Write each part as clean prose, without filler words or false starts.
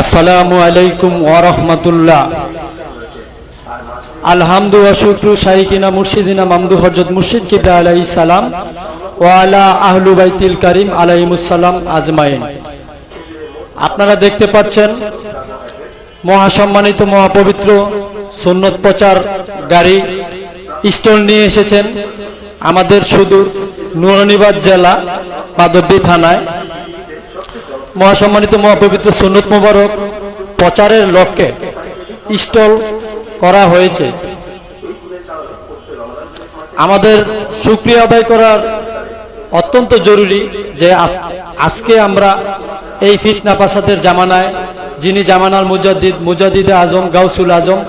আসসালামু আলাইকুম ওয়া রাহমাতুল্লাহ। আলহামদু ওয়া শুকরু শাইখিনা মুর্শিদিনা মামদু হযরত মুর্শিদ কিবলা আলাইহিস সালাম ওয়া আলা আহলু বাইতিল কারীম আলাইহিমুস সালাম আজমাইন। আপনারা দেখতে পাচ্ছেন মহাসম্মানিত মহাপবিত্র সুন্নত প্রচার গাড়ি স্টল নিয়ে এসেছেন আমাদের সুদূর নুরানীবাদ জেলা মাধবদী থানায়। মহাসম্মানিত মহাপবিত্র সুন্নত মোবারক প্রচারের লক্ষ্যে স্টল করা হয়েছে। আমাদের শুকরিয়া আদায় করার অত্যন্ত জরুরি যে আজকে আমরা এই ফিতনা ফাসাদের জামানায় যিনি জামানার মুজাদ্দিদে আজম গাউসুল আজম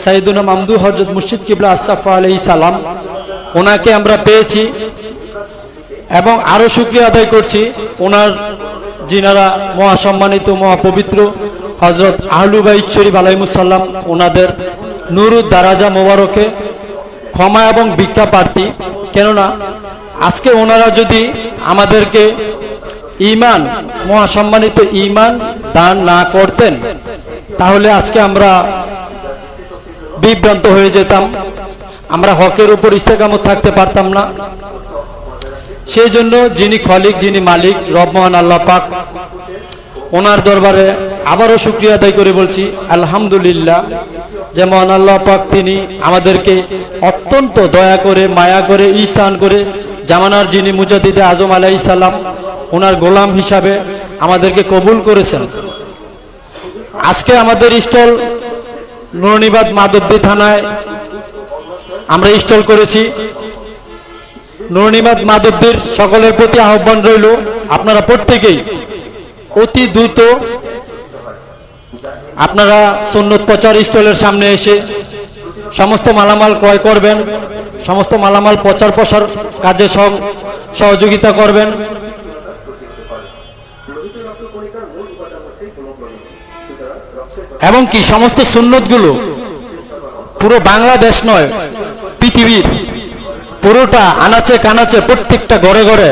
সাইয়েদুনা মামদু হযরত মুর্শিদ কিবলা আশরাফ আলাইহিস সালাম ওনাকে আমরা পেয়েছি এবং আরো শুকরিয়া আদায় করছি ওনার যিনারা মহাসম্মানিত মহাপবিত্র হযরত আহলু বাইত শরীফ আলাইহিমুস সালাম ওনাদের নুরুদ দারাজা মোবারকে ক্ষমা এবং ভিক্ষা প্রার্থী। কেননা আজকে ওনারা যদি আমাদেরকে ঈমান মহাসম্মানিত ঈমান দান না করতেন তাহলে আজকে আমরা বিভ্রান্ত হয়ে যেতাম, আমরা হকের উপর ইস্তেকামত থাকতে পারতাম না। সেই জন্য যিনি খলিক যিনি মালিক রব মহান আল্লাহ পাক ওনার দরবারে আবারও শুকরিয়া আদায় করে বলছি আলহামদুলিল্লাহ যে মহান আল্লাহ পাক তিনি আমাদেরকে অত্যন্ত দয়া করে মায়া করে ইহসান করে জামানার যিনি মুজাদ্দিদে আজম আলাইহিস সালাম ওনার গোলাম হিসাবে আমাদেরকে কবুল করেছেন। আজকে আমাদের স্টল নুরানীবাদ মাধবদী থানায় আমরা স্টল করেছি। নুরানীবাদ মাধবদীর সকলের প্রতি আহ্বান রইল আপনারা প্রত্যেকেই অতি দ্রুত আপনারা সুন্নত প্রচার স্টলের সামনে এসে সমস্ত মালামাল ক্রয় করবেন, সমস্ত মালামাল প্রচার প্রসার কাজে সহযোগিতা করবেন। এবং কি সমস্ত সুন্নতগুলো পুরো বাংলাদেশ নয় পৃথিবীর পুরোটা আনাচে কানাচে প্রত্যেকটা ঘরে ঘরে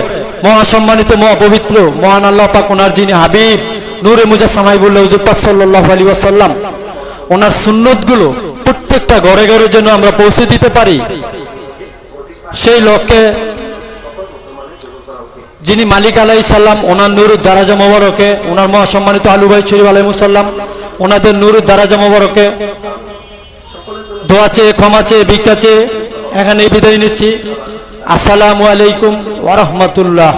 মহাসম্মানিত মহাপবিত্র মহান আল্লাহ পাক ওনার যিনি হাবিব নূরে মুজাসসাম হাবিবুল্লাহ হুজুর পাক সাল্লাল্লাহু আলাইহি ওয়াসাল্লাম ওনার সুন্নতগুলো প্রত্যেকটা ঘরে ঘরে যেন আমরা পৌঁছে দিতে পারি সেই লক্ষ্যে যিনি মালিক আলাইহিস সালাম ওনার নূরুদ দারাজা মোবারকে ওনার মহাসম্মানিত আহলু বাইত শরীফ আলাইহিমুস সালাম ওনাদের নূরুদ দারাজা মোবারকে দোয়া চেয়ে ক্ষমা চেয়ে ভিক্ষা চেয়ে এখানে বিদায় নিচ্ছি। আসসালামু আলাইকুম ওয়া রাহমাতুল্লাহ।